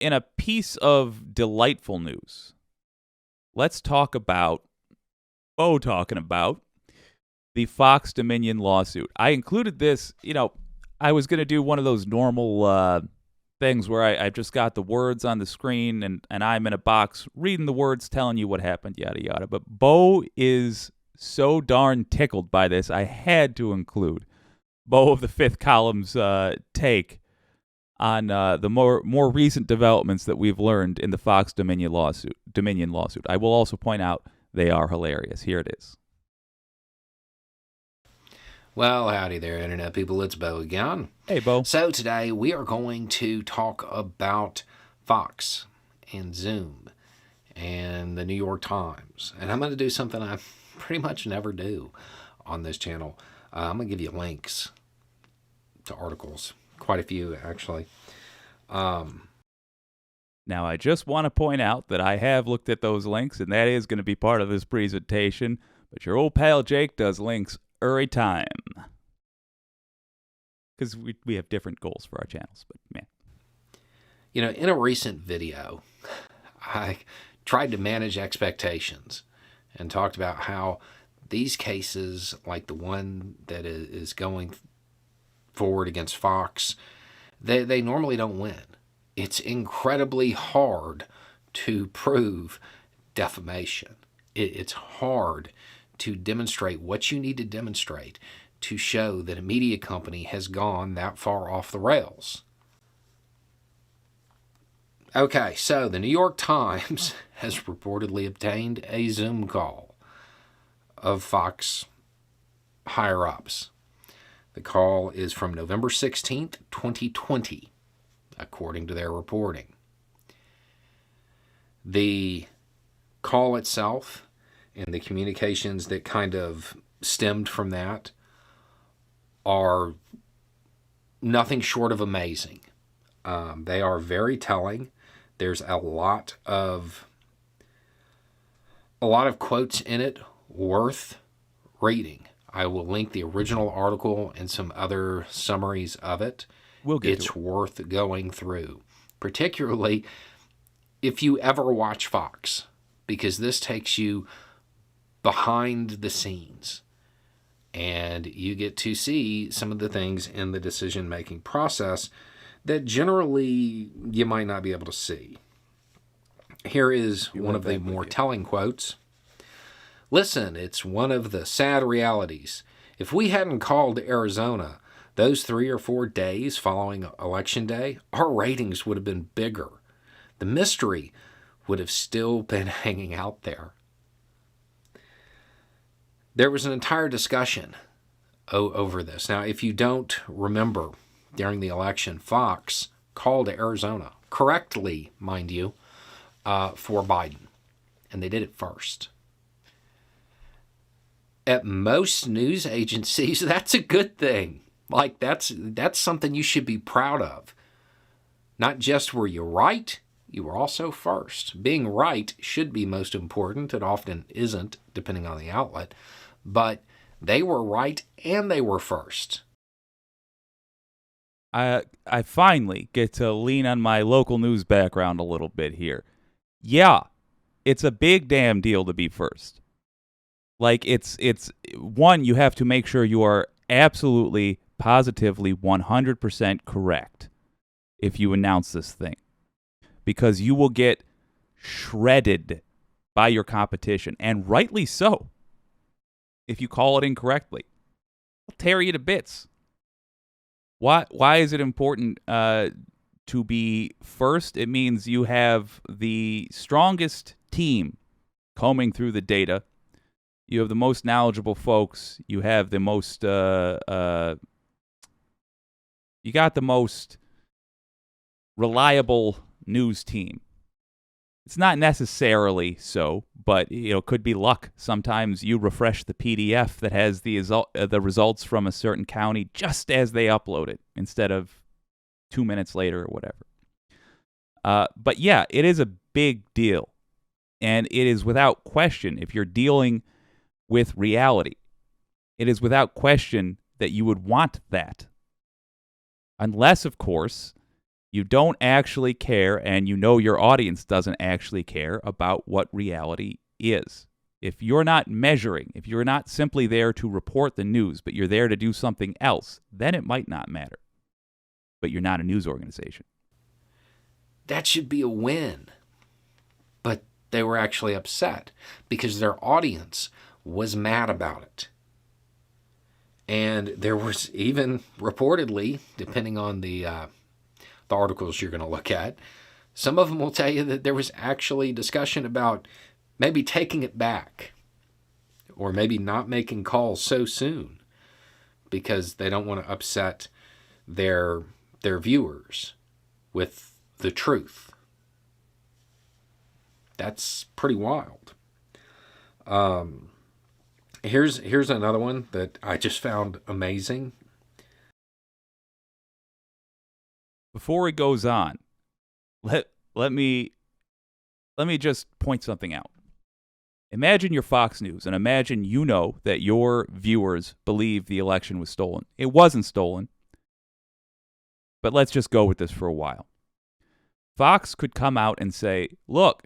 in a piece of delightful news, let's talk about Beau talking about the Fox Dominion lawsuit. I included this, I was going to do one of those normal things where I just got the words on the screen and I'm in a box reading the words, telling you what happened, yada, yada. But Beau is so darn tickled by this, I had to include Beau of the Fifth Column's take on the more recent developments that we've learned in the Fox Dominion lawsuit. I will also point out they are hilarious. Here it is. Well, howdy there, Internet people. It's Beau again. Hey, Beau. So today we are going to talk about Fox and Zoom and the New York Times. And I'm going to do something I pretty much never do on this channel. I'm going to give you links to articles. Quite a few, actually. Now, I just want to point out that I have looked at those links, and that is going to be part of this presentation. But your old pal Jake does links every time. Because we have different goals for our channels, but man. In a recent video, I tried to manage expectations and talked about how these cases, like the one that is going forward against Fox, they normally don't win. It's incredibly hard to prove defamation. It's hard to demonstrate what you need to demonstrate to show that a media company has gone that far off the rails. Okay, so the New York Times has reportedly obtained a Zoom call of Fox higher-ups. The call is from November 16th, 2020, according to their reporting. The call itself and the communications that kind of stemmed from that are nothing short of amazing. They are very telling. There's a lot of quotes in it worth reading. I will link the original article and some other summaries of it. It's worth going through, particularly if you ever watch Fox, because this takes you behind the scenes and you get to see some of the things in the decision-making process that generally you might not be able to see. Here is one of the more telling quotes. "Listen, it's one of the sad realities. If we hadn't called Arizona those 3 or 4 days following Election Day, our ratings would have been bigger. The mystery would have still been hanging out there." There was an entire discussion over this. Now, if you don't remember, during the election, Fox called Arizona, correctly, mind you, for Biden. And they did it first. At most news agencies, that's a good thing. Like, that's something you should be proud of. Not just were you right, you were also first. Being right should be most important. It often isn't, depending on the outlet. But they were right and they were first. I finally get to lean on my local news background a little bit here. Yeah, it's a big damn deal to be first. Like, it's one, you have to make sure you are absolutely, positively, 100% correct if you announce this thing. Because you will get shredded by your competition, and rightly so. If you call it incorrectly, it'll tear you to bits. Why is it important to be first? It means you have the strongest team combing through the data. You have the most knowledgeable folks. You have the most. You got the most reliable news team. It's not necessarily so, but could be luck. Sometimes you refresh the PDF that has the results from a certain county just as they upload it, instead of 2 minutes later or whatever. But yeah, it is a big deal, and it is without question, if you're dealing with reality, it is without question that you would want that, unless, of course, You don't actually care, and you know your audience doesn't actually care about what reality is. If you're not measuring, if you're not simply there to report the news, but you're there to do something else, then it might not matter. But you're not a news organization. That should be a win. But they were actually upset because their audience was mad about it. And there was even reportedly, depending on the articles you're going to look at, some of them will tell you that there was actually discussion about maybe taking it back or maybe not making calls so soon because they don't want to upset their viewers with the truth. That's pretty wild. Here's another one that I just found amazing. Before it goes on, let me just point something out. Imagine you're Fox News, and imagine you know that your viewers believe the election was stolen. It wasn't stolen. But let's just go with this for a while. Fox could come out and say, look,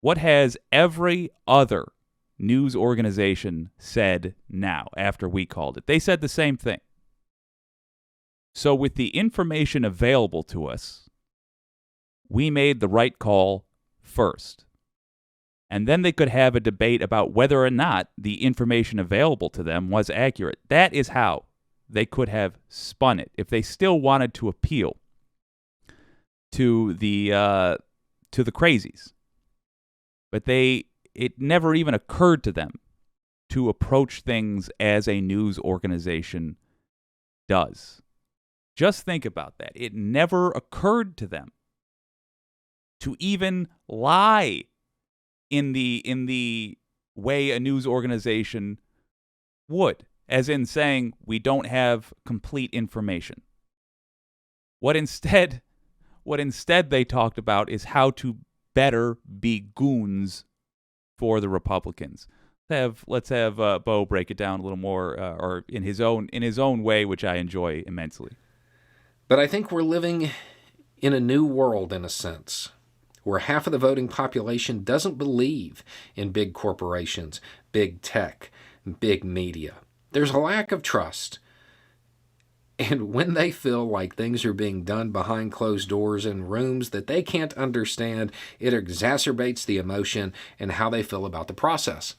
what has every other news organization said now after we called it? They said the same thing. So with the information available to us, we made the right call first. And then they could have a debate about whether or not the information available to them was accurate. That is how they could have spun it if they still wanted to appeal to the crazies. But it never even occurred to them to approach things as a news organization does. Just think about that. It never occurred to them to even lie in the way a news organization would, as in saying we don't have complete information. What instead they talked about is how to better be goons for the Republicans. Let's have Beau break it down a little more, or in his own way, which I enjoy immensely. But I think we're living in a new world, in a sense, where half of the voting population doesn't believe in big corporations, big tech, big media. There's a lack of trust. And when they feel like things are being done behind closed doors in rooms that they can't understand, it exacerbates the emotion and how they feel about the process.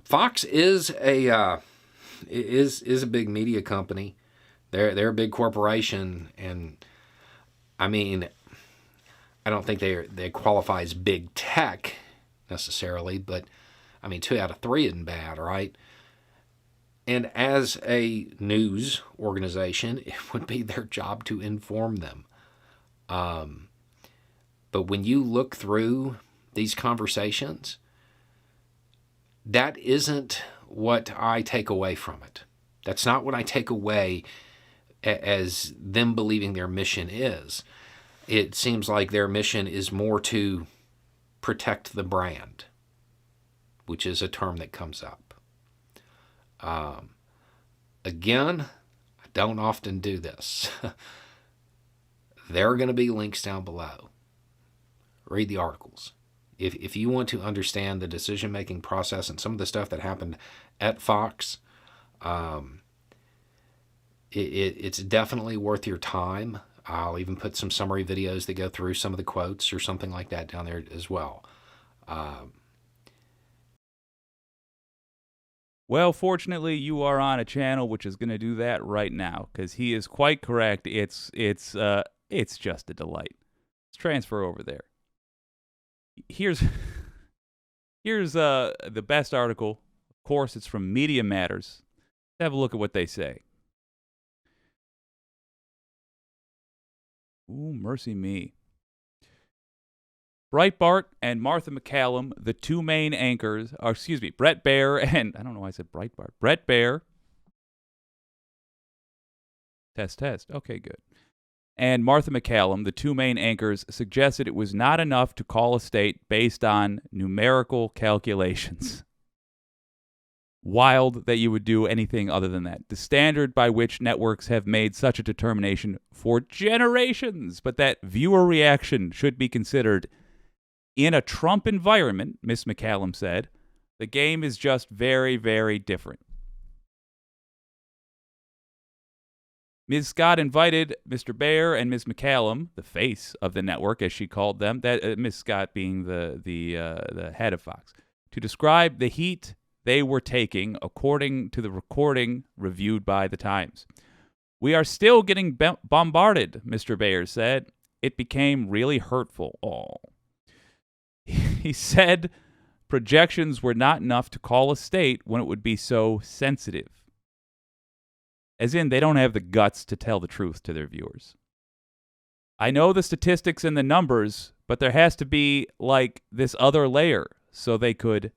Fox is a big media company. They're a big corporation, and I mean, I don't think they qualify as big tech necessarily, but I mean, 2 out of 3 isn't bad, right? And as a news organization, it would be their job to inform them. But when you look through these conversations, that isn't what I take away from it. That's not what I take away as them believing their mission is. It seems like their mission is more to protect the brand, which is a term that comes up. Again, I don't often do this. There are going to be links down below. Read the articles. If you want to understand the decision-making process and some of the stuff that happened at Fox, it's definitely worth your time. I'll even put some summary videos that go through some of the quotes or something like that down there as well. Well, fortunately, you are on a channel which is going to do that right now, because he is quite correct. It's just a delight. Let's transfer over there. Here's the best article. Of course, it's from Media Matters. Let's have a look at what they say. Ooh, mercy me. Breitbart and Martha MacCallum, the two main anchors, Bret Baier and, I don't know why I said Breitbart. Bret Baier. Test. Okay, good. And Martha MacCallum, the two main anchors, suggested it was not enough to call a state based on numerical calculations. Wild that you would do anything other than that. The standard by which networks have made such a determination for generations, but that viewer reaction should be considered in a Trump environment, Ms. McCallum said. The game is just very, very different. Ms. Scott invited Mr. Bear and Ms. McCallum, the face of the network, as she called them, that Ms. Scott being the head of Fox, to describe the heat they were taking according to the recording reviewed by the Times. We are still getting bombarded, Mr. Bear said. It became really hurtful. Oh. He said projections were not enough to call a state when it would be so sensitive. As in, they don't have the guts to tell the truth to their viewers. I know the statistics and the numbers, but there has to be, like, this other layer so they could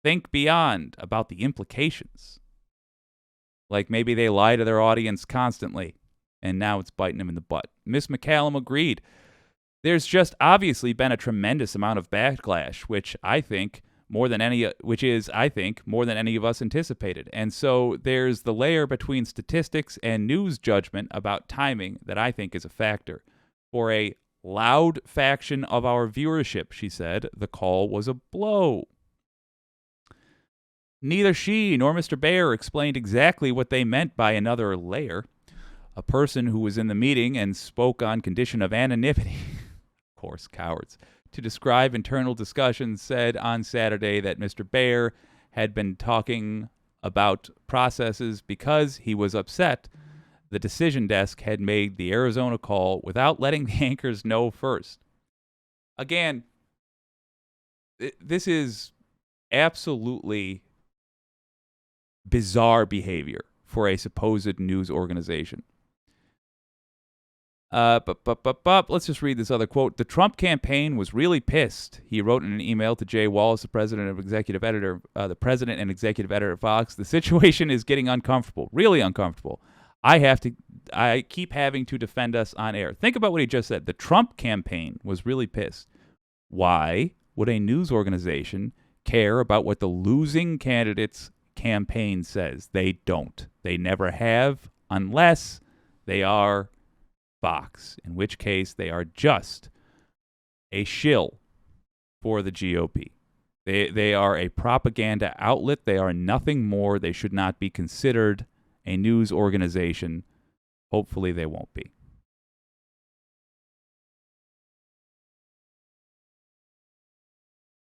think beyond about the implications. Like maybe they lie to their audience constantly, and now it's biting them in the butt. Miss McCallum agreed. There's just obviously been a tremendous amount of backlash, which is, I think, more than any of us anticipated. And so there's the layer between statistics and news judgment about timing that I think is a factor. For a loud faction of our viewership, she said, the call was a blow. Neither she nor Mr. Bear explained exactly what they meant by another layer. A person who was in the meeting and spoke on condition of anonymity, of course, cowards, to describe internal discussions said on Saturday that Mr. Bear had been talking about processes because he was upset the decision desk had made the Arizona call without letting the anchors know first. Again, this is absolutely bizarre behavior for a supposed news organization. Let's just read this other quote. The Trump campaign was really pissed. He wrote in an email to Jay Wallace, the president and executive editor of Fox. The situation is getting uncomfortable, really uncomfortable. I keep having to defend us on air. Think about what he just said. The Trump campaign was really pissed. Why would a news organization care about what the losing candidate's campaign says? They don't. They never have, unless they are Fox, in which case they are just a shill for the GOP. They are a propaganda outlet. They are nothing more. They should not be considered a news organization. Hopefully they won't be.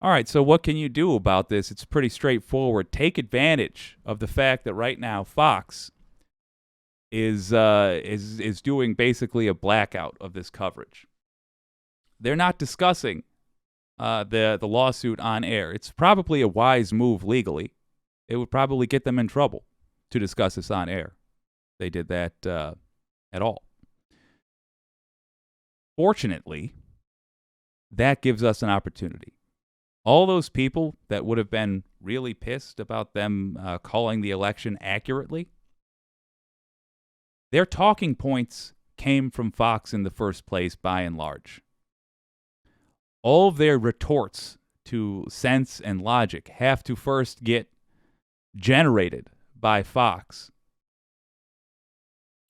All right, so what can you do about this? It's pretty straightforward. Take advantage of the fact that right now Fox is doing basically a blackout of this coverage. They're not discussing the lawsuit on air. It's probably a wise move legally. It would probably get them in trouble to discuss this on air. They did that at all. Fortunately, that gives us an opportunity. All those people that would have been really pissed about them calling the election accurately, their talking points came from Fox in the first place, by and large. All of their retorts to sense and logic have to first get generated by Fox.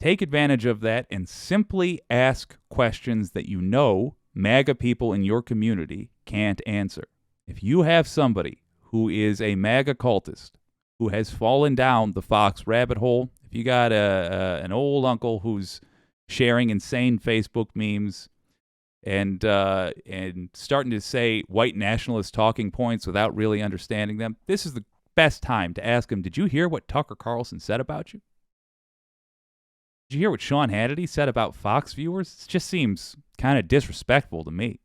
Take advantage of that and simply ask questions that you know MAGA people in your community can't answer. If you have somebody who is a MAGA cultist who has fallen down the Fox rabbit hole, if you got an old uncle who's sharing insane Facebook memes and starting to say white nationalist talking points without really understanding them, this is the best time to ask him, did you hear what Tucker Carlson said about you? Did you hear what Sean Hannity said about Fox viewers? It just seems kind of disrespectful to me.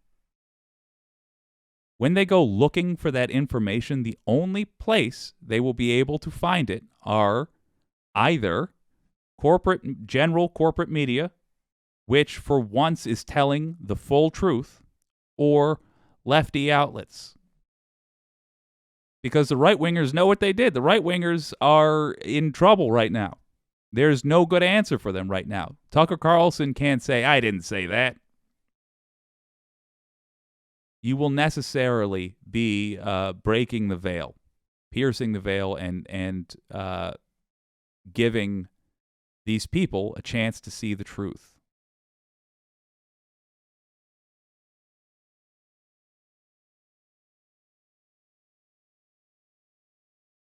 When they go looking for that information, the only place they will be able to find it are either general corporate media, which for once is telling the full truth, or lefty outlets. Because the right-wingers know what they did. The right-wingers are in trouble right now. There's no good answer for them right now. Tucker Carlson can't say, I didn't say that. You will necessarily be breaking the veil piercing the veil and giving these people a chance to see the truth.